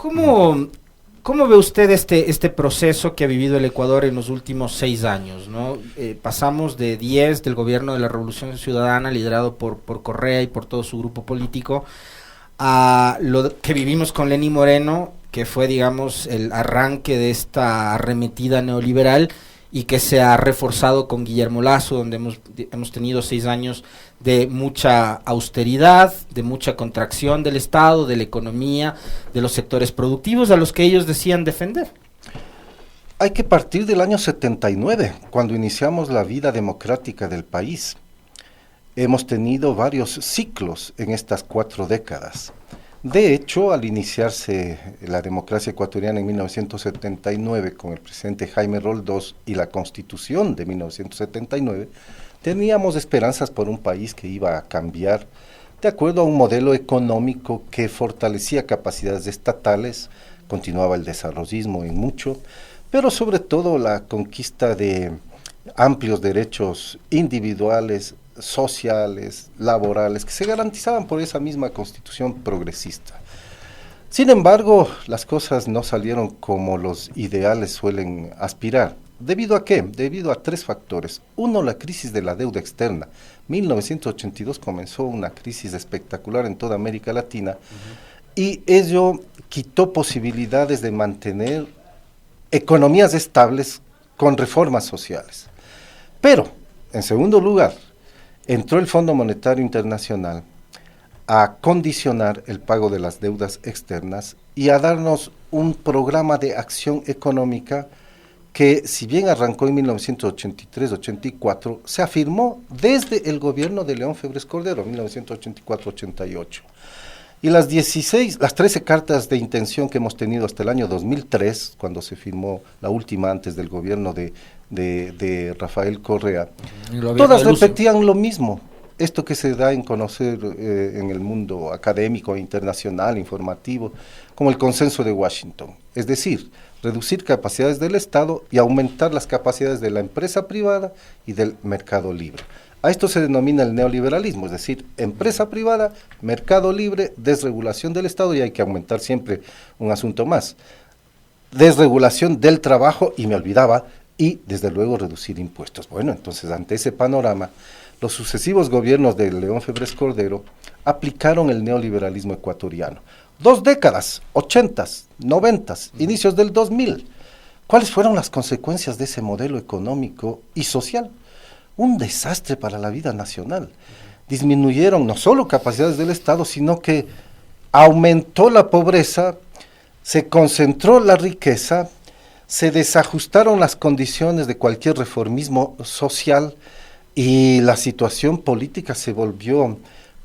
¿Cómo, cómo ve usted este proceso que ha vivido el Ecuador en los últimos 6 años, ¿no? Pasamos de 10 del gobierno de la Revolución Ciudadana, liderado por Correa y por todo su grupo político, a lo que vivimos con Lenín Moreno, que fue, digamos, el arranque de esta arremetida neoliberal y que se ha reforzado con Guillermo Lasso, donde hemos tenido 6 años de mucha austeridad, de mucha contracción del Estado, de la economía, de los sectores productivos a los que ellos decían defender. Hay que partir del año 79, cuando iniciamos la vida democrática del país. Hemos tenido varios ciclos en estas 4 décadas. De hecho, al iniciarse la democracia ecuatoriana en 1979 con el presidente Jaime Roldós y la Constitución de 1979, teníamos esperanzas por un país que iba a cambiar de acuerdo a un modelo económico que fortalecía capacidades estatales, continuaba el desarrollismo en mucho, pero sobre todo la conquista de amplios derechos individuales, sociales, laborales, que se garantizaban por esa misma constitución progresista. Sin embargo, las cosas no salieron como los ideales suelen aspirar. ¿Debido a qué? Debido a 3 factores. Uno, la crisis de la deuda externa. 1982 comenzó una crisis espectacular en toda América Latina y ello quitó posibilidades de mantener economías estables con reformas sociales. Pero, en segundo lugar, entró el Fondo Monetario Internacional a condicionar el pago de las deudas externas y a darnos un programa de acción económica que, si bien arrancó en 1983-84, se afirmó desde el gobierno de León Febres Cordero, 1984-88. Y las 13 cartas de intención que hemos tenido hasta el año 2003, cuando se firmó la última antes del gobierno de Rafael Correa, todas repetían lo mismo. Esto que se da en conocer en el mundo académico, internacional, informativo, como el consenso de Washington. Es decir, reducir capacidades del Estado y aumentar las capacidades de la empresa privada y del mercado libre. A esto se denomina el neoliberalismo, es decir, empresa privada, mercado libre, desregulación del Estado, y hay que aumentar siempre un asunto más. Desregulación del trabajo, y me olvidaba, y desde luego reducir impuestos. Bueno, entonces ante ese panorama, los sucesivos gobiernos de León Febres Cordero aplicaron el neoliberalismo ecuatoriano. 2 décadas, 80s, 90s, inicios del 2000. ¿Cuáles fueron las consecuencias de ese modelo económico y social? Un desastre para la vida nacional. Disminuyeron no solo capacidades del Estado, sino que aumentó la pobreza, se concentró la riqueza, se desajustaron las condiciones de cualquier reformismo social y la situación política se volvió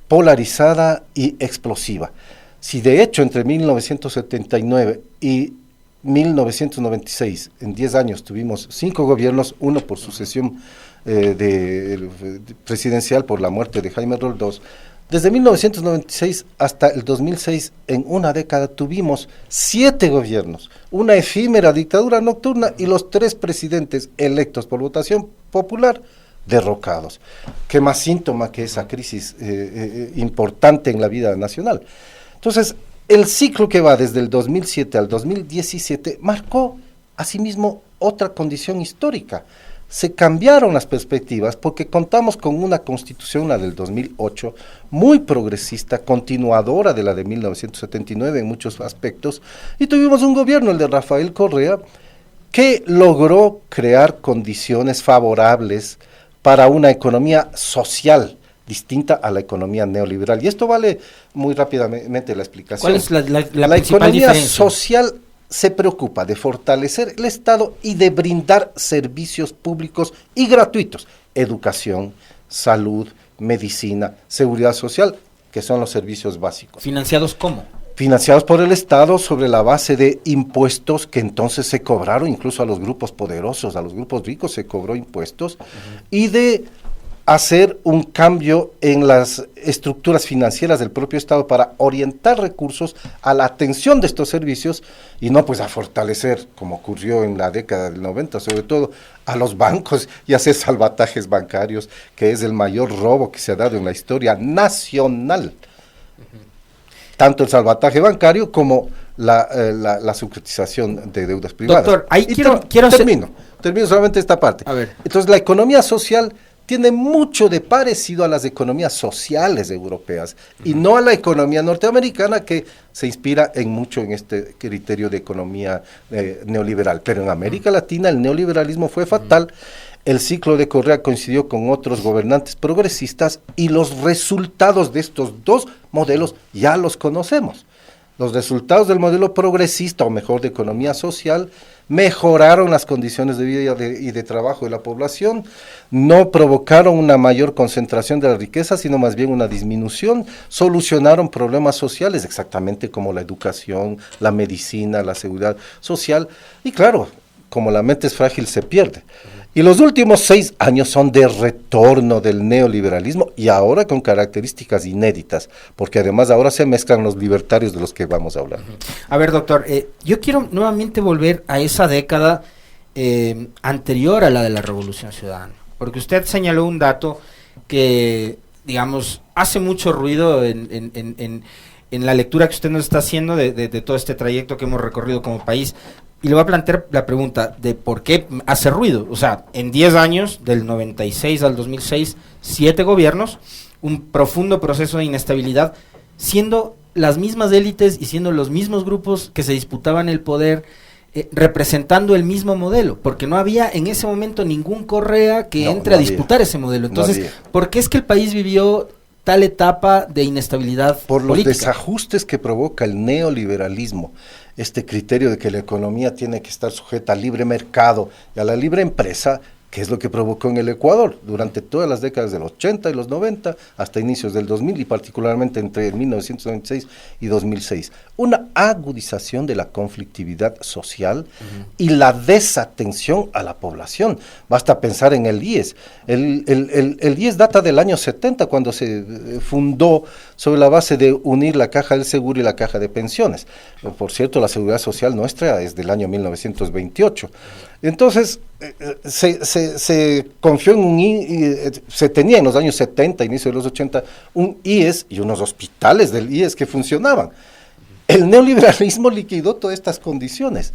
polarizada y explosiva. Si de hecho entre 1979 y 1996, en 10 años tuvimos 5 gobiernos, uno por sucesión presidencial por la muerte de Jaime Roldós, desde 1996 hasta el 2006, en una década tuvimos 7 gobiernos, una efímera dictadura nocturna y los 3 presidentes electos por votación popular derrocados. ¿Qué más síntoma que esa crisis importante en la vida nacional? Entonces, el ciclo que va desde el 2007 al 2017 marcó asimismo otra condición histórica. Se cambiaron las perspectivas porque contamos con una constitución, la del 2008, muy progresista, continuadora de la de 1979 en muchos aspectos, y tuvimos un gobierno, el de Rafael Correa, que logró crear condiciones favorables para una economía social distinta a la economía neoliberal. Y esto vale muy rápidamente la explicación. ¿Cuál es la principal economía diferencia? Social se preocupa de fortalecer el Estado y de brindar servicios públicos y gratuitos, educación, salud, medicina, seguridad social, que son los servicios básicos. ¿Financiados cómo? Financiados por el Estado sobre la base de impuestos que entonces se cobraron incluso a los grupos poderosos, a los grupos ricos se cobró impuestos, y de hacer un cambio en las estructuras financieras del propio Estado para orientar recursos a la atención de estos servicios y no pues a fortalecer, como ocurrió en la década del 90, sobre todo a los bancos y hacer salvatajes bancarios, que es el mayor robo que se ha dado en la historia nacional. tanto el salvataje bancario como la securitización de deudas privadas. Doctor, ahí termino solamente esta parte. A ver. Entonces, la economía social tiene mucho de parecido a las economías sociales europeas y no a la economía norteamericana, que se inspira mucho en este criterio de economía neoliberal. Pero en América Latina el neoliberalismo fue fatal. El ciclo de Correa coincidió con otros gobernantes progresistas y los resultados de estos dos modelos ya los conocemos. Los resultados del modelo progresista, o mejor de economía social, mejoraron las condiciones de vida y de trabajo de la población, no provocaron una mayor concentración de la riqueza, sino más bien una disminución, solucionaron problemas sociales, exactamente como la educación, la medicina, la seguridad social, y claro, como la mente es frágil, se pierde. Y los últimos 6 años son de retorno del neoliberalismo, y ahora con características inéditas, porque además ahora se mezclan los libertarios de los que vamos a hablar. A ver, doctor, yo quiero nuevamente volver a esa década anterior a la de la Revolución Ciudadana, porque usted señaló un dato que, digamos, hace mucho ruido en la lectura que usted nos está haciendo de todo este trayecto que hemos recorrido como país. Y le voy a plantear la pregunta de por qué hace ruido. O sea, en 10 años, del 96 al 2006, 7 gobiernos, un profundo proceso de inestabilidad, siendo las mismas élites y siendo los mismos grupos que se disputaban el poder, representando el mismo modelo, porque no había en ese momento ningún Correa que entre a disputar ese modelo. Entonces, ¿por qué es que el país vivió tal etapa de inestabilidad por política? Los desajustes que provoca el neoliberalismo, este criterio de que la economía tiene que estar sujeta al libre mercado y a la libre empresa, que es lo que provocó en el Ecuador durante todas las décadas del 80 y los 90, hasta inicios del 2000 y particularmente entre 1996 y 2006. Una agudización de la conflictividad social y la desatención a la población. Basta pensar en el IES. El IES data del año 70, cuando se fundó sobre la base de unir la caja del seguro y la caja de pensiones. Por cierto, la seguridad social nuestra es del año 1928. Entonces, se confió en se tenía en los años 70, inicio de los 80, un IES y unos hospitales del IES que funcionaban. El neoliberalismo liquidó todas estas condiciones.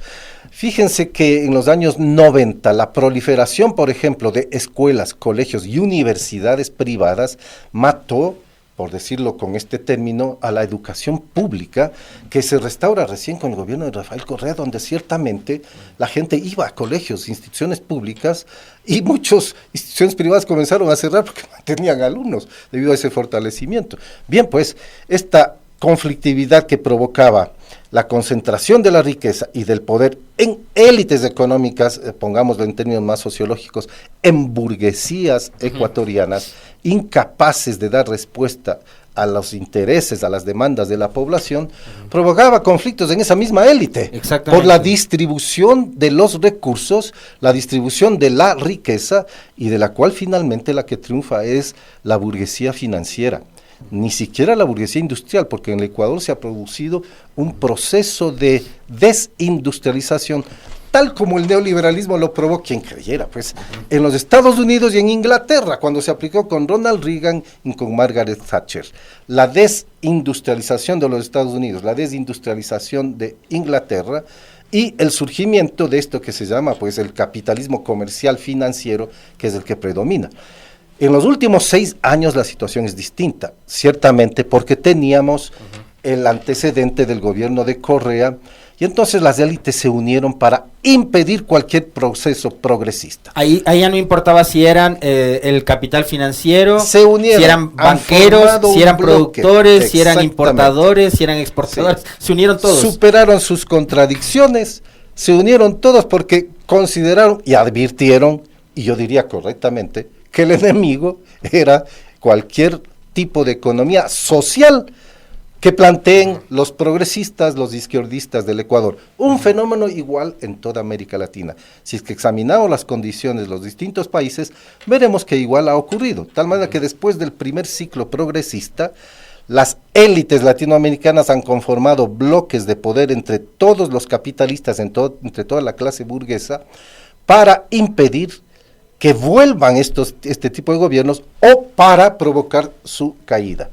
Fíjense que en los años 90, la proliferación, por ejemplo, de escuelas, colegios y universidades privadas mató, por decirlo con este término, a la educación pública, que se restaura recién con el gobierno de Rafael Correa, donde ciertamente la gente iba a colegios, instituciones públicas, y muchas instituciones privadas comenzaron a cerrar porque no tenían alumnos debido a ese fortalecimiento. Bien, pues, esta conflictividad que provocaba la concentración de la riqueza y del poder en élites económicas, pongámoslo en términos más sociológicos, en burguesías ecuatorianas, incapaces de dar respuesta a los intereses, a las demandas de la población, provocaba conflictos en esa misma élite, por la distribución de los recursos, la distribución de la riqueza, y de la cual finalmente la que triunfa es la burguesía financiera. Ni siquiera la burguesía industrial, porque en el Ecuador se ha producido un proceso de desindustrialización, tal como el neoliberalismo lo probó, quien creyera, pues, en los Estados Unidos y en Inglaterra, cuando se aplicó con Ronald Reagan y con Margaret Thatcher. La desindustrialización de los Estados Unidos, la desindustrialización de Inglaterra, y el surgimiento de esto que se llama, pues, el capitalismo comercial financiero, que es el que predomina. En los últimos 6 años la situación es distinta, ciertamente porque teníamos el antecedente del gobierno de Correa, y entonces las élites se unieron para impedir cualquier proceso progresista. Ahí ya no importaba si eran el capital financiero, se unieron, si eran banqueros, si eran productores, si eran importadores, si eran exportadores, se unieron todos. Superaron sus contradicciones, se unieron todos porque consideraron y advirtieron, y yo diría correctamente, que el enemigo era cualquier tipo de economía social que planteen los progresistas, los izquierdistas del Ecuador. Un fenómeno igual en toda América Latina. Si es que examinamos las condiciones de los distintos países, veremos que igual ha ocurrido. Tal manera que después del primer ciclo progresista, las élites latinoamericanas han conformado bloques de poder entre todos los capitalistas, entre toda la clase burguesa, para impedir que vuelvan este tipo de gobiernos o para provocar su caída.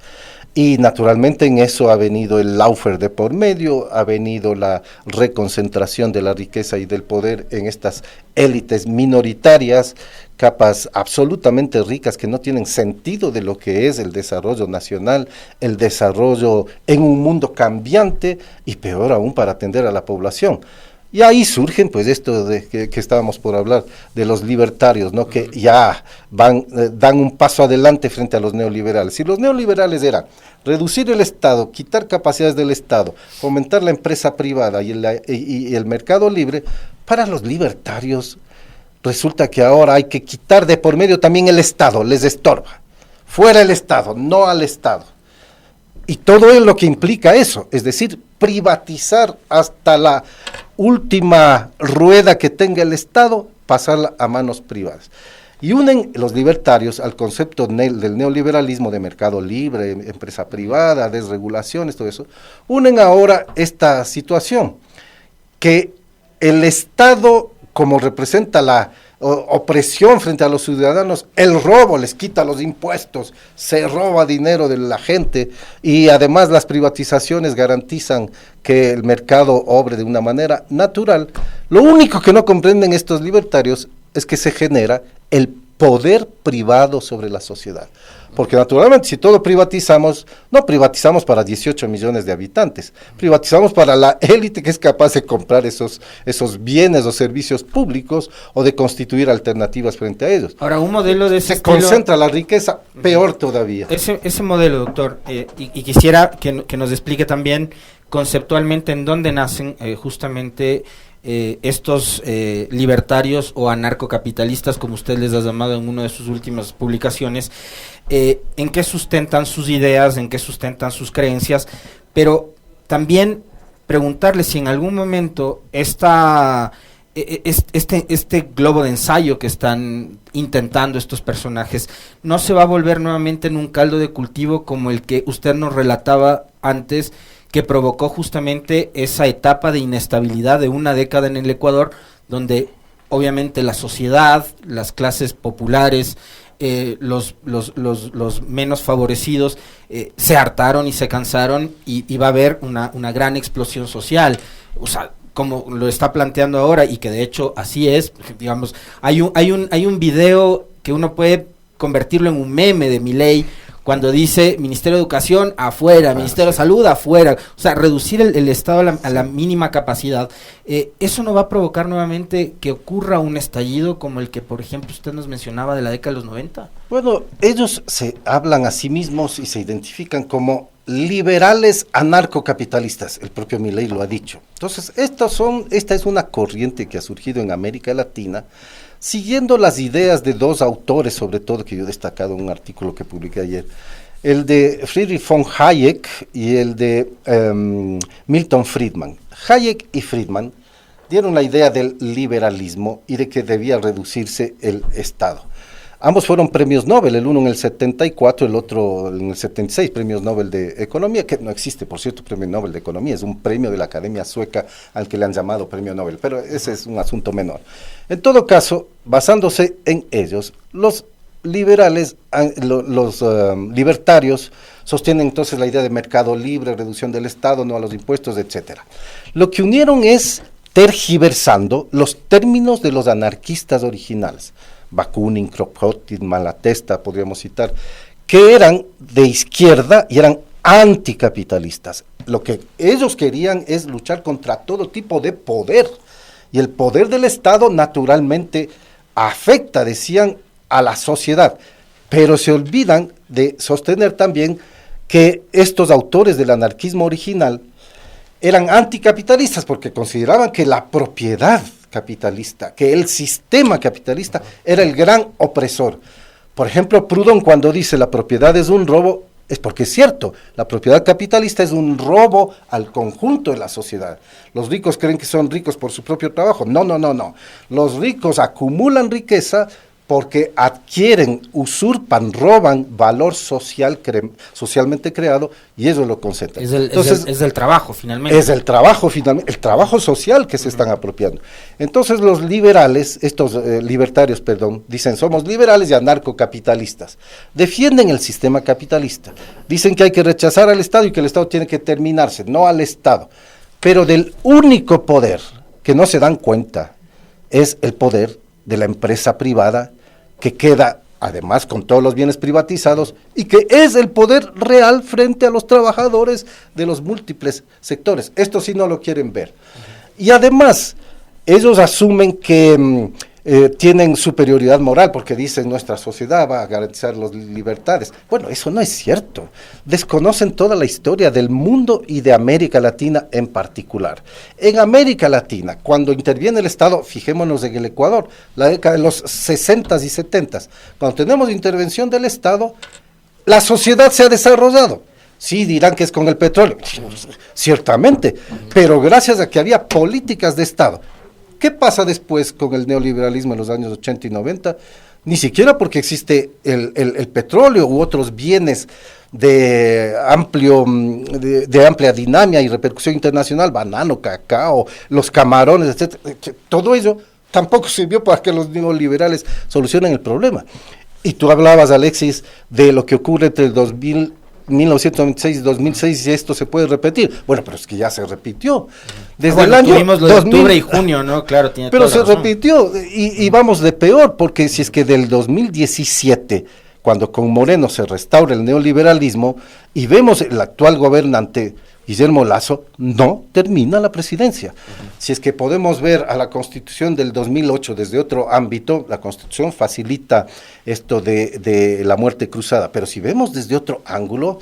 Y naturalmente en eso ha venido el lawfare de por medio, ha venido la reconcentración de la riqueza y del poder en estas élites minoritarias, capas absolutamente ricas que no tienen sentido de lo que es el desarrollo nacional, el desarrollo en un mundo cambiante y peor aún para atender a la población. Y ahí surgen, pues, esto de que estábamos por hablar, de los libertarios, ¿no? Que ya dan un paso adelante frente a los neoliberales. Si los neoliberales eran reducir el Estado, quitar capacidades del Estado, fomentar la empresa privada y el mercado libre, para los libertarios resulta que ahora hay que quitar de por medio también el Estado, les estorba. Fuera el Estado, no al Estado. Y todo es lo que implica eso, es decir, privatizar hasta la última rueda que tenga el Estado, pasarla a manos privadas. Y unen los libertarios al concepto del neoliberalismo de mercado libre, empresa privada, desregulaciones, todo eso. Unen ahora esta situación, que el Estado, como representa la opresión frente a los ciudadanos, el robo, les quita los impuestos, se roba dinero de la gente y además las privatizaciones garantizan que el mercado obre de una manera natural. Lo único que no comprenden estos libertarios es que se genera el poder privado sobre la sociedad. Porque naturalmente si todo privatizamos, no privatizamos para 18 millones de habitantes, privatizamos para la élite que es capaz de comprar esos bienes o servicios públicos o de constituir alternativas frente a ellos. Ahora, un modelo de ese se estilo, concentra la riqueza, peor todavía. Ese modelo, doctor, y quisiera que nos explique también conceptualmente en dónde nacen justamente estos libertarios o anarcocapitalistas, como usted les ha llamado en una de sus últimas publicaciones, en qué sustentan sus ideas, en qué sustentan sus creencias, pero también preguntarle si en algún momento este globo de ensayo que están intentando estos personajes no se va a volver nuevamente en un caldo de cultivo como el que usted nos relataba antes, que provocó justamente esa etapa de inestabilidad de una década en el Ecuador, donde obviamente la sociedad, las clases populares, los menos favorecidos se hartaron y se cansaron y va a haber una gran explosión social. O sea, como lo está planteando ahora, y que de hecho así es, digamos, hay un video que uno puede convertirlo en un meme de Milei, cuando dice Ministerio de Educación afuera, Ministerio de Salud afuera, o sea, reducir el Estado a la mínima capacidad. ¿Eso no va a provocar nuevamente que ocurra un estallido como el que, por ejemplo, usted nos mencionaba de la década de los 90? Bueno, ellos se hablan a sí mismos y se identifican como liberales anarcocapitalistas, el propio Milei lo ha dicho. Entonces, esta es una corriente que ha surgido en América Latina, siguiendo las ideas de dos autores, sobre todo, que yo he destacado en un artículo que publiqué ayer, el de Friedrich von Hayek y el de Milton Friedman. Hayek y Friedman dieron la idea del liberalismo y de que debía reducirse el Estado. Ambos fueron premios Nobel, el uno en el 74, el otro en el 76, premios Nobel de Economía, que no existe, por cierto, premio Nobel de Economía, es un premio de la Academia Sueca al que le han llamado premio Nobel, pero ese es un asunto menor. En todo caso, basándose en ellos, los liberales, los libertarios, sostienen entonces la idea de mercado libre, reducción del Estado, no a los impuestos, etcétera. Lo que unieron es tergiversando los términos de los anarquistas originales, Bakunin, Kropotkin, Malatesta, podríamos citar, que eran de izquierda y eran anticapitalistas. Lo que ellos querían es luchar contra todo tipo de poder, y el poder del Estado naturalmente afecta, decían, a la sociedad, pero se olvidan de sostener también que estos autores del anarquismo original eran anticapitalistas porque consideraban que la propiedad capitalista, que el sistema capitalista era el gran opresor. Por ejemplo, Proudhon, cuando dice la propiedad es un robo, es porque es cierto, la propiedad capitalista es un robo al conjunto de la sociedad. Los ricos creen que son ricos por su propio trabajo. No. Los ricos acumulan riqueza porque adquieren, usurpan, roban valor social socialmente creado, y eso lo concentran. Entonces, es del trabajo, finalmente. Es el trabajo, finalmente, el trabajo social que se están apropiando. Entonces los liberales, libertarios, dicen somos liberales y anarcocapitalistas. Defienden el sistema capitalista. Dicen que hay que rechazar al Estado y que el Estado tiene que terminarse, no al Estado. Pero del único poder que no se dan cuenta es el poder de la empresa privada, que queda además con todos los bienes privatizados y que es el poder real frente a los trabajadores de los múltiples sectores. Esto sí no lo quieren ver. Y además, ellos asumen que tienen superioridad moral porque dicen nuestra sociedad va a garantizar las libertades. Bueno, eso no es cierto. Desconocen toda la historia del mundo y de América Latina en particular. En América Latina, cuando interviene el Estado, fijémonos en el Ecuador, la década de los 60s y 70s, cuando tenemos intervención del Estado, la sociedad se ha desarrollado. Sí, dirán que es con el petróleo, ciertamente, pero gracias a que había políticas de Estado. ¿Qué pasa después con el neoliberalismo en los años 80 y 90? Ni siquiera porque existe el petróleo u otros bienes de amplia dinámica y repercusión internacional, banano, cacao, los camarones, etcétera. Todo ello tampoco sirvió para que los neoliberales solucionen el problema. Y tú hablabas, Alexis, de lo que ocurre entre el 1996 y 2006, y esto se puede repetir. Bueno, pero es que ya se repitió. Desde el año tuvimos lo de octubre y junio, ¿no? Claro, tiene pero toda la se razón. repitió, y vamos de peor, porque si es que del 2017, cuando con Moreno se restaura el neoliberalismo, y vemos el actual gobernante, Guillermo Lasso, no termina la presidencia. Si es que podemos ver a la Constitución del 2008 desde otro ámbito, la Constitución facilita esto de la muerte cruzada, pero si vemos desde otro ángulo,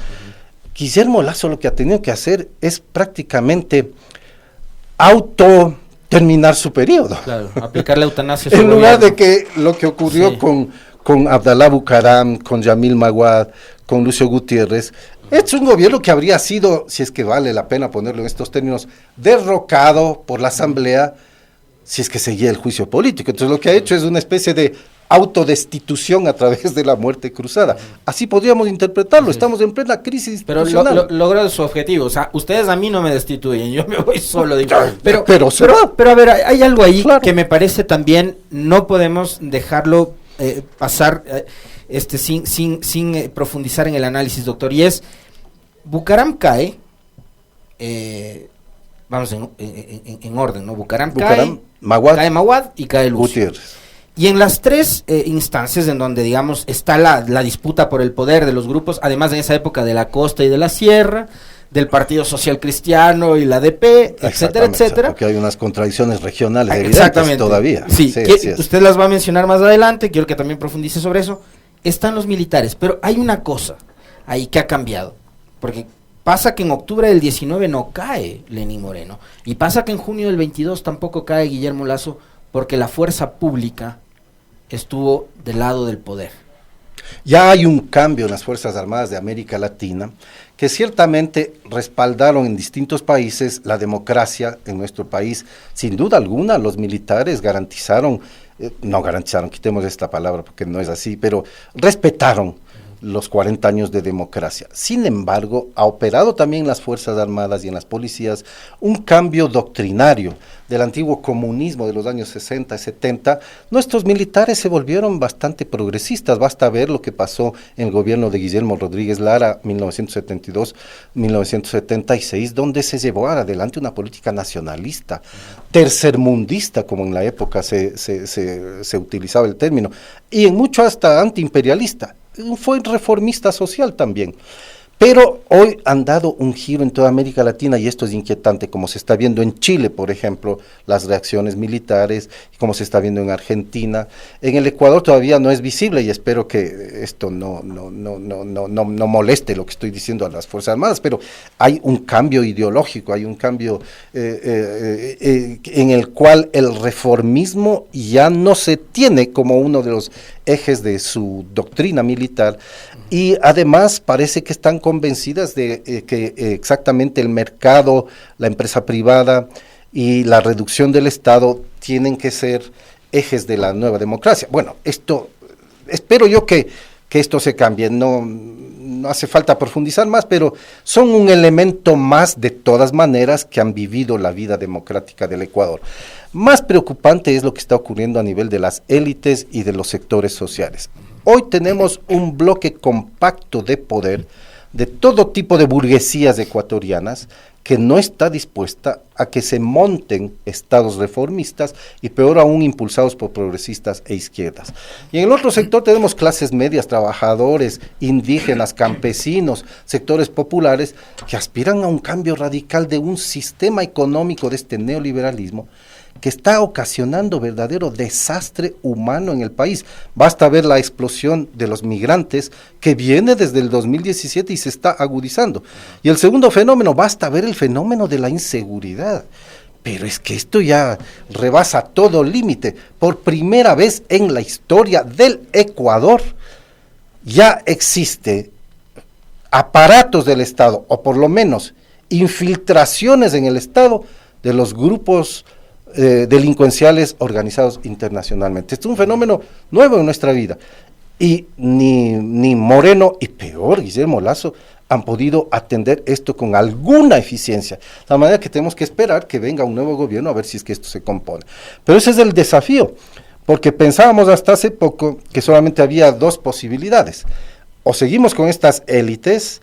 Guillermo Lasso lo que ha tenido que hacer es prácticamente terminar su periodo. Claro, aplicar la eutanasia. En lugar de que lo que ocurrió con Abdalá Bucaram, con Yamil Maguad, con Lucio Gutiérrez, es un gobierno que habría sido, si es que vale la pena ponerlo en estos términos, derrocado por la Asamblea, si es que seguía el juicio político. Entonces lo que ha hecho es una especie de autodestitución a través de la muerte cruzada. Así podríamos interpretarlo. Estamos en plena crisis institucional. Pero logró su objetivo. O sea, ustedes a mí no me destituyen, yo me voy solo. Digo. Pero a ver, hay algo ahí que me parece también, no podemos dejarlo pasar sin profundizar en el análisis, doctor. Y es, Bucaram cae, vamos en orden, ¿no? Bucaram cae, Maguad y cae Lucio. Gutiérrez. Y en las tres instancias en donde, digamos, está la disputa por el poder de los grupos, además en esa época de la costa y de la sierra, del Partido Social Cristiano y la ADP, etcétera, etcétera. Porque hay unas contradicciones regionales evidentes todavía. Sí, usted las va a mencionar más adelante, quiero que también profundice sobre eso. Están los militares, pero hay una cosa ahí que ha cambiado, porque pasa que en octubre del 19 no cae Lenín Moreno, y pasa que en junio del 22 tampoco cae Guillermo Lasso, porque la fuerza pública estuvo del lado del poder. Ya hay un cambio en las Fuerzas Armadas de América Latina, que ciertamente respaldaron en distintos países la democracia en nuestro país. Sin duda alguna, los militares no garantizaron, quitemos esta palabra porque no es así, pero respetaron los 40 años de democracia. Sin embargo, ha operado también en las Fuerzas Armadas y en las policías un cambio doctrinario del antiguo comunismo de los años 60 y 70. Nuestros militares se volvieron bastante progresistas. Basta ver lo que pasó en el gobierno de Guillermo Rodríguez Lara, 1972-1976, donde se llevó adelante una política nacionalista, tercermundista, como en la época se utilizaba el término, y en mucho hasta antiimperialista. Fue reformista social también. Pero hoy han dado un giro en toda América Latina y esto es inquietante, como se está viendo en Chile, por ejemplo, las reacciones militares, como se está viendo en Argentina. En el Ecuador todavía no es visible y espero que esto no moleste lo que estoy diciendo a las Fuerzas Armadas, pero hay un cambio ideológico, hay un cambio en el cual el reformismo ya no se tiene como uno de los ejes de su doctrina militar, y además parece que están convencidas de que exactamente el mercado, la empresa privada y la reducción del Estado tienen que ser ejes de la nueva democracia. Bueno, esto espero yo que esto se cambie. No hace falta profundizar más, pero son un elemento más de todas maneras que han vivido la vida democrática del Ecuador. Más preocupante es lo que está ocurriendo a nivel de las élites y de los sectores sociales. Hoy tenemos un bloque compacto de poder de todo tipo de burguesías ecuatorianas que no está dispuesta a que se monten estados reformistas y peor aún impulsados por progresistas e izquierdas. Y en el otro sector tenemos clases medias, trabajadores, indígenas, campesinos, sectores populares que aspiran a un cambio radical de un sistema económico de este neoliberalismo que está ocasionando verdadero desastre humano en el país. Basta ver la explosión de los migrantes que viene desde el 2017 y se está agudizando. Y el segundo fenómeno, basta ver el fenómeno de la inseguridad. Pero es que esto ya rebasa todo límite. Por primera vez en la historia del Ecuador ya existe aparatos del Estado, o por lo menos infiltraciones en el Estado de los grupos delincuenciales organizados internacionalmente. Este es un fenómeno nuevo en nuestra vida y ni Moreno y peor Guillermo Lasso han podido atender esto con alguna eficiencia, de la manera que tenemos que esperar que venga un nuevo gobierno a ver si es que esto se compone. Pero ese es el desafío, porque pensábamos hasta hace poco que solamente había dos posibilidades: o seguimos con estas élites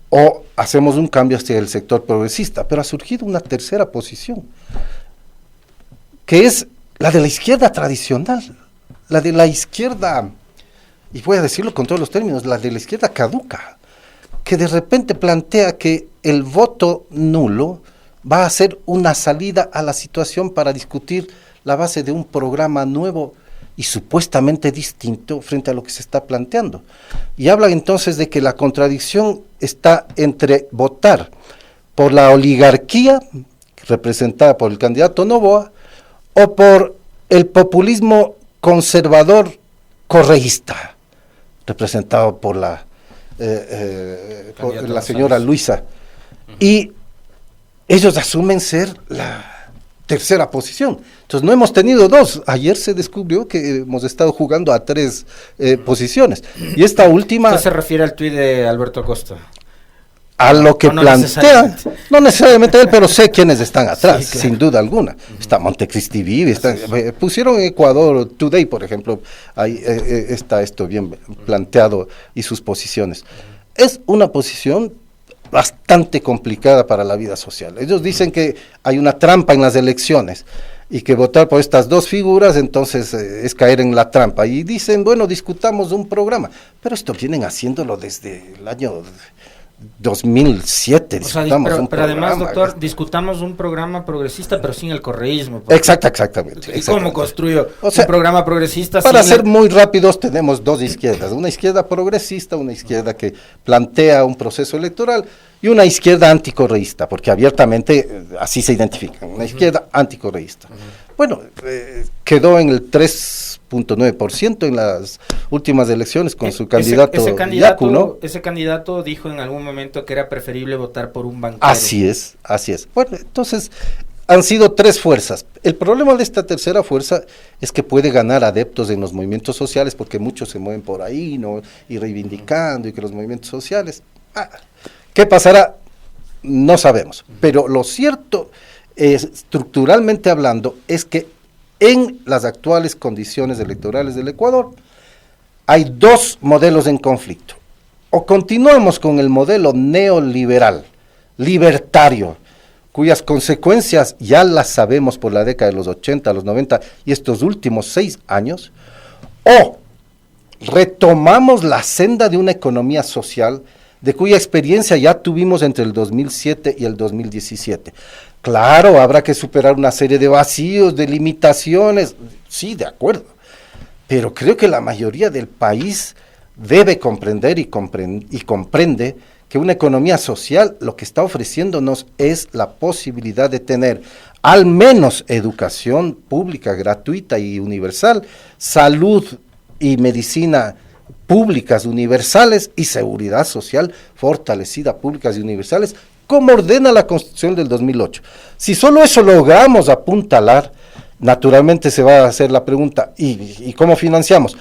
o hacemos un cambio hacia el sector progresista, pero ha surgido una tercera posición, que es la de la izquierda tradicional, la de la izquierda, y voy a decirlo con todos los términos, la de la izquierda caduca, que de repente plantea que el voto nulo va a ser una salida a la situación para discutir la base de un programa nuevo y supuestamente distinto frente a lo que se está planteando. Y habla entonces de que la contradicción está entre votar por la oligarquía, representada por el candidato Noboa, o por el populismo conservador correísta, representado por la señora Luisa. Y ellos asumen ser la tercera posición. Entonces no hemos tenido dos. Ayer se descubrió que hemos estado jugando a tres posiciones. Y esta última... ¿Qué se refiere al tuit de Alberto Acosta? A lo que plantea, no necesariamente él, pero sé quiénes están atrás, sí, claro, sin duda alguna. Está Montecristi Vive, pusieron en Ecuador Today, por ejemplo, ahí está esto bien planteado y sus posiciones. Es una posición bastante complicada para la vida social. Ellos dicen que hay una trampa en las elecciones y que votar por estas dos figuras entonces es caer en la trampa. Y dicen, bueno, discutamos un programa, pero esto vienen haciéndolo desde el año 2007, pero además, doctor, discutamos un programa progresista, pero sin el correísmo. Exactamente. ¿Y cómo construyo un programa progresista? Para ser muy rápidos, tenemos dos izquierdas: una izquierda progresista, una izquierda que plantea un proceso electoral, y una izquierda anticorreísta, porque abiertamente así se identifican, una izquierda anticorreísta. Bueno, quedó en el 3.9% en las últimas elecciones con su candidato Yacu, ¿no? Ese candidato dijo en algún momento que era preferible votar por un banquero. Así es. Bueno, entonces han sido tres fuerzas. El problema de esta tercera fuerza es que puede ganar adeptos en los movimientos sociales, porque muchos se mueven por ahí, ¿no? Y reivindicando, y que los movimientos sociales... ¿Qué pasará? No sabemos. Pero lo cierto, estructuralmente hablando, es que en las actuales condiciones electorales del Ecuador hay dos modelos en conflicto. O continuamos con el modelo neoliberal, libertario, cuyas consecuencias ya las sabemos por la década de los 80, los 90 y estos últimos 6 años, o retomamos la senda de una economía social de cuya experiencia ya tuvimos entre el 2007 y el 2017. Claro, habrá que superar una serie de vacíos, de limitaciones, sí, de acuerdo, pero creo que la mayoría del país debe comprender y comprende que una economía social lo que está ofreciéndonos es la posibilidad de tener al menos educación pública, gratuita y universal, salud y medicina públicas, universales, y seguridad social fortalecida, públicas y universales, como ordena la Constitución del 2008. Si solo eso logramos apuntalar, naturalmente se va a hacer la pregunta, ¿y cómo financiamos?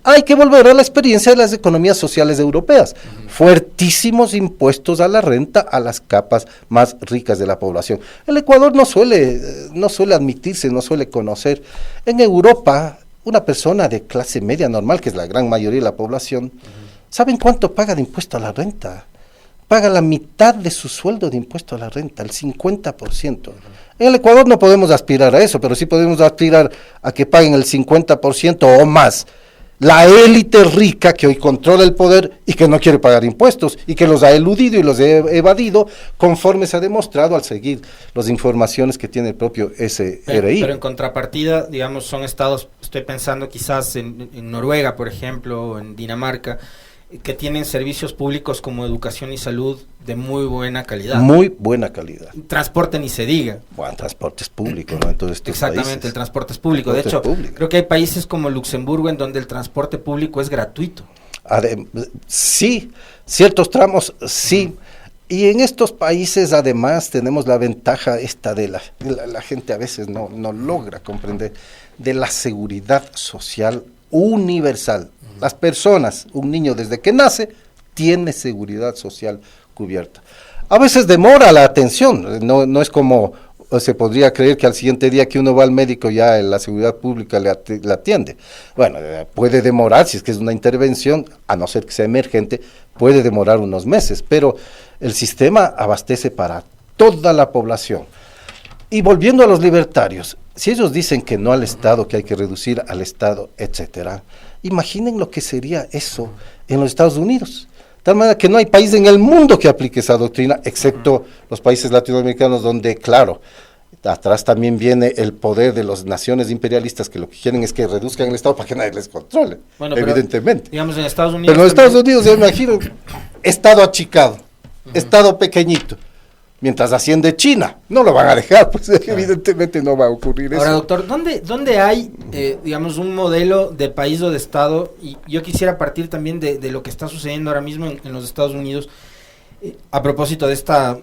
Hay que volver a la experiencia de las economías sociales europeas. Fuertísimos impuestos a la renta a las capas más ricas de la población. El Ecuador no suele admitirse, no suele conocer. En Europa, una persona de clase media normal, que es la gran mayoría de la población, ¿saben cuánto paga de impuesto a la renta? Paga la mitad de su sueldo de impuesto a la renta, el 50%. En el Ecuador no podemos aspirar a eso, pero sí podemos aspirar a que paguen el 50% o más. La élite rica que hoy controla el poder y que no quiere pagar impuestos y que los ha eludido y los ha evadido conforme se ha demostrado al seguir las informaciones que tiene el propio SRI. Pero en contrapartida, digamos, son estados, estoy pensando quizás en Noruega, por ejemplo, o en Dinamarca, que tienen servicios públicos como educación y salud de muy buena calidad. Muy buena calidad. Transporte ni se diga. Bueno, transporte es público, ¿no? En todos estos Exactamente, países. el transporte es público. De hecho, creo que hay países como Luxemburgo en donde el transporte público es gratuito. Sí, ciertos tramos sí. Y en estos países además tenemos la ventaja esta de la gente a veces no logra comprender, de la seguridad social universal. Las personas, un niño desde que nace, tiene seguridad social cubierta. A veces demora la atención, no es como se podría creer que al siguiente día que uno va al médico ya la seguridad pública le atiende. Bueno, puede demorar, si es que es una intervención, a no ser que sea emergente, puede demorar unos meses, pero el sistema abastece para toda la población. Y volviendo a los libertarios, si ellos dicen que no al Estado, que hay que reducir al Estado, etcétera, imaginen lo que sería eso en los Estados Unidos. De tal manera que no hay país en el mundo que aplique esa doctrina, excepto los países latinoamericanos, donde, claro, atrás también viene el poder de las naciones imperialistas, que lo que quieren es que reduzcan el Estado para que nadie les controle, bueno, evidentemente. Pero, digamos, en Estados Unidos... Pero en Estados Unidos, yo imagino, Estado achicado, Estado pequeñito. Mientras asciende China, no lo van a dejar, pues evidentemente no va a ocurrir eso. Ahora, doctor, ¿dónde hay, digamos, un modelo de país o de Estado? Y yo quisiera partir también de lo que está sucediendo ahora mismo en los Estados Unidos, a propósito de esta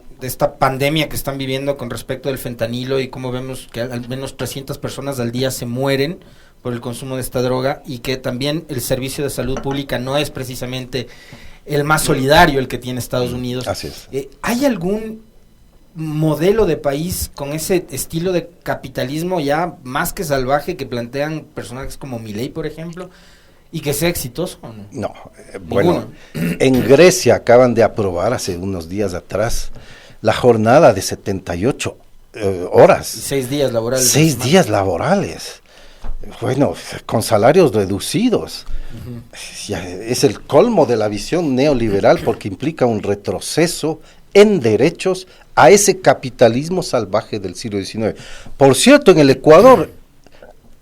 pandemia que están viviendo con respecto del fentanilo y cómo vemos que al menos 300 personas al día se mueren por el consumo de esta droga y que también el servicio de salud pública no es precisamente el más solidario el que tiene Estados Unidos. Así es. ¿Hay algún modelo de país con ese estilo de capitalismo ya más que salvaje que plantean personajes como Milei, por ejemplo, y que sea exitoso o no? No, bueno, en Grecia acaban de aprobar hace unos días atrás la jornada de 78 horas. 6 días laborales. 6 días laborales. Bueno, con salarios reducidos. Ya, es el colmo de la visión neoliberal porque implica un retroceso en derechos a ese capitalismo salvaje del siglo XIX. Por cierto, en el Ecuador,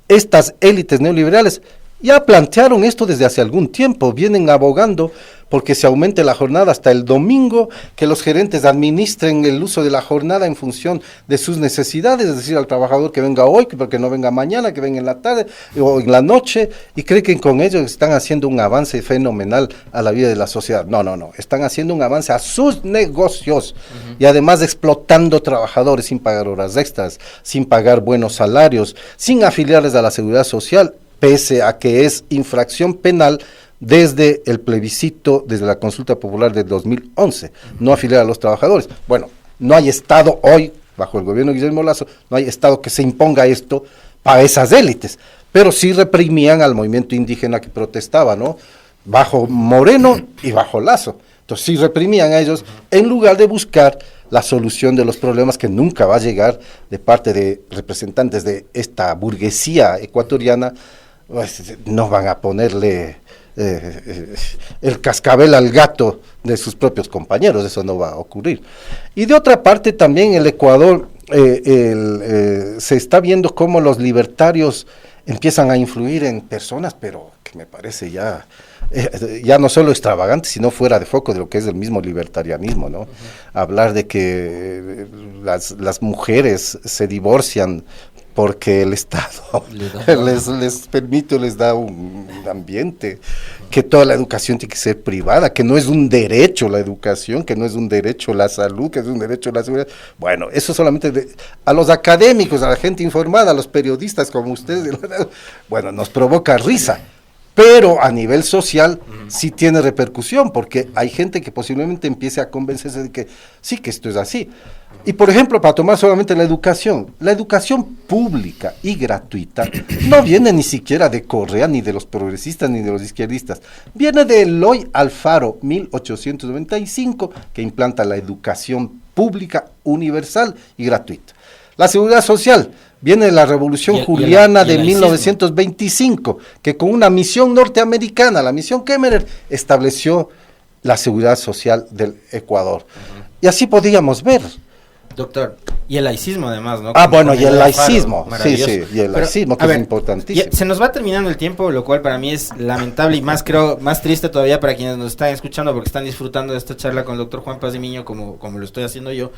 estas élites neoliberales ya plantearon esto desde hace algún tiempo, vienen abogando porque se aumente la jornada hasta el domingo, que los gerentes administren el uso de la jornada en función de sus necesidades, es decir, al trabajador que venga hoy, que no venga mañana, que venga en la tarde o en la noche, y creen que con ello están haciendo un avance fenomenal a la vida de la sociedad. No, están haciendo un avance a sus negocios y además explotando trabajadores sin pagar horas extras, sin pagar buenos salarios, sin afiliarles a la seguridad social, pese a que es infracción penal desde el plebiscito, desde la consulta popular del 2011, no afiliar a los trabajadores. Bueno, no hay Estado hoy, bajo el gobierno de Guillermo Lasso, no hay Estado que se imponga esto para esas élites, pero sí reprimían al movimiento indígena que protestaba, ¿no? Bajo Moreno y bajo Lasso. Entonces sí reprimían a ellos en lugar de buscar la solución de los problemas que nunca va a llegar de parte de representantes de esta burguesía ecuatoriana. Pues, no van a ponerle el cascabel al gato de sus propios compañeros, eso no va a ocurrir. Y de otra parte también el Ecuador se está viendo cómo los libertarios empiezan a influir en personas, pero que me parece ya no solo extravagante, sino fuera de foco de lo que es el mismo libertarianismo, ¿no? Hablar de que las mujeres se divorcian porque el Estado les permite, les da un ambiente, que toda la educación tiene que ser privada, que no es un derecho la educación, que no es un derecho la salud, que es un derecho la seguridad. Bueno, eso solamente a los académicos, a la gente informada, a los periodistas como ustedes, bueno, nos provoca risa, pero a nivel social sí tiene repercusión, porque hay gente que posiblemente empiece a convencerse de que sí, que esto es así. Y por ejemplo, para tomar solamente la educación pública y gratuita no viene ni siquiera de Correa, ni de los progresistas, ni de los izquierdistas, viene de Eloy Alfaro, 1895, que implanta la educación pública, universal y gratuita. La seguridad social viene de la Revolución Juliana de 1925, que con una misión norteamericana, la misión Kemmerer, estableció la seguridad social del Ecuador. Y así podíamos ver. Doctor, y el laicismo además, ¿no? Bueno, y el laicismo, sí, y el laicismo, que es importantísimo. Se nos va terminando el tiempo, lo cual para mí es lamentable y más triste todavía para quienes nos están escuchando, porque están disfrutando de esta charla con el doctor Juan Paz de Miño, como lo estoy haciendo yo.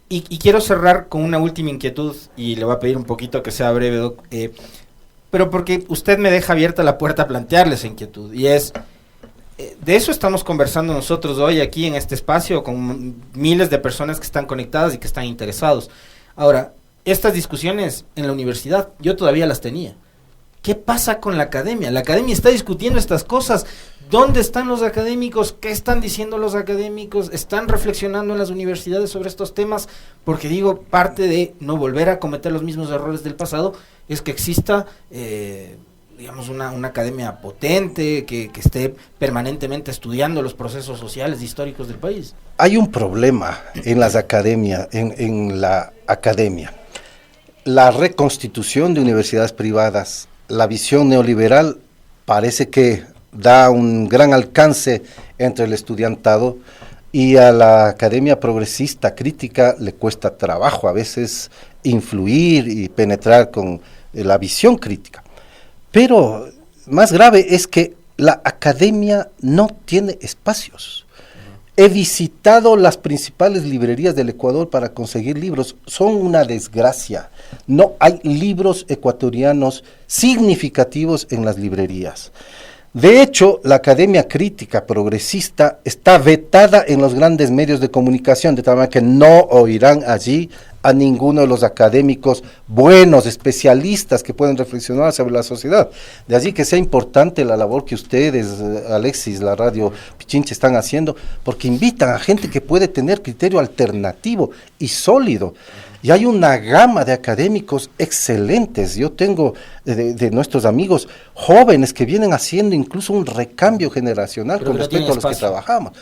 Y quiero cerrar con una última inquietud, y le voy a pedir un poquito que sea breve, Doc, pero porque usted me deja abierta la puerta a plantearle esa inquietud, y es... de eso estamos conversando nosotros hoy aquí en este espacio con miles de personas que están conectadas y que están interesados. Ahora, estas discusiones en la universidad yo todavía las tenía. ¿Qué pasa con la academia? La academia está discutiendo estas cosas. ¿Dónde están los académicos? ¿Qué están diciendo los académicos? ¿Están reflexionando en las universidades sobre estos temas? Porque digo, parte de no volver a cometer los mismos errores del pasado es que exista... digamos, una academia potente, que esté permanentemente estudiando los procesos sociales e históricos del país. Hay un problema en las academias, en la academia. La reconstitución de universidades privadas, la visión neoliberal parece que da un gran alcance entre el estudiantado, y a la academia progresista crítica le cuesta trabajo a veces influir y penetrar con la visión crítica. Pero más grave es que la academia no tiene espacios. He visitado las principales librerías del Ecuador para conseguir libros. Son una desgracia. No hay libros ecuatorianos significativos en las librerías. De hecho, la academia crítica progresista está vetada en los grandes medios de comunicación, de tal manera que no oirán allí a ninguno de los académicos buenos, especialistas que pueden reflexionar sobre la sociedad. De allí que sea importante la labor que ustedes, Alexis, la radio Pichincha, están haciendo, porque invitan a gente que puede tener criterio alternativo y sólido. Y hay una gama de académicos excelentes. Yo tengo de nuestros amigos jóvenes que vienen haciendo incluso un recambio generacional con respecto a los que trabajamos.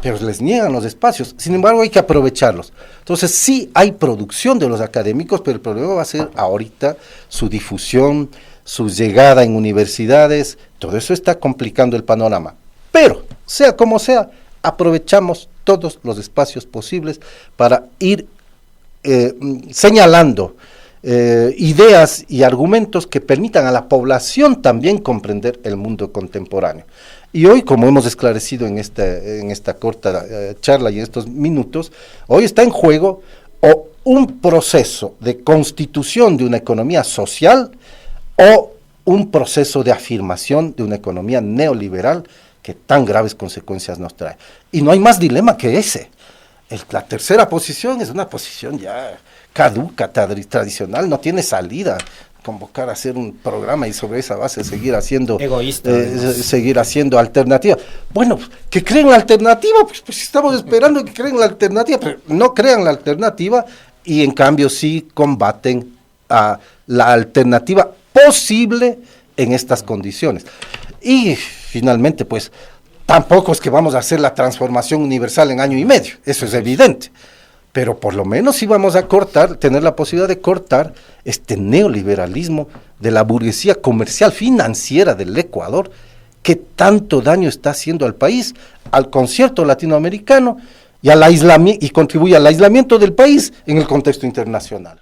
Pero les niegan los espacios. Sin embargo, hay que aprovecharlos. Entonces, sí hay producción de los académicos, pero el problema va a ser ahorita su difusión, su llegada en universidades. Todo eso está complicando el panorama. Pero, sea como sea, aprovechamos todos los espacios posibles para ir señalando ideas y argumentos que permitan a la población también comprender el mundo contemporáneo. Y hoy, como hemos esclarecido en esta corta charla y en estos minutos, hoy está en juego un proceso de constitución de una economía social o un proceso de afirmación de una economía neoliberal que tan graves consecuencias nos trae. Y no hay más dilema que ese. La tercera posición es una posición ya caduca, tradicional, no tiene salida. Convocar a hacer un programa y sobre esa base seguir haciendo alternativa. Bueno, que creen la alternativa, pues estamos esperando que creen la alternativa, pero no crean la alternativa y en cambio sí combaten a la alternativa posible en estas condiciones. Y finalmente, pues, tampoco es que vamos a hacer la transformación universal en año y medio, eso es evidente. Pero por lo menos sí vamos a tener la posibilidad de cortar este neoliberalismo de la burguesía comercial financiera del Ecuador, que tanto daño está haciendo al país, al concierto latinoamericano y contribuye al aislamiento del país en el contexto internacional.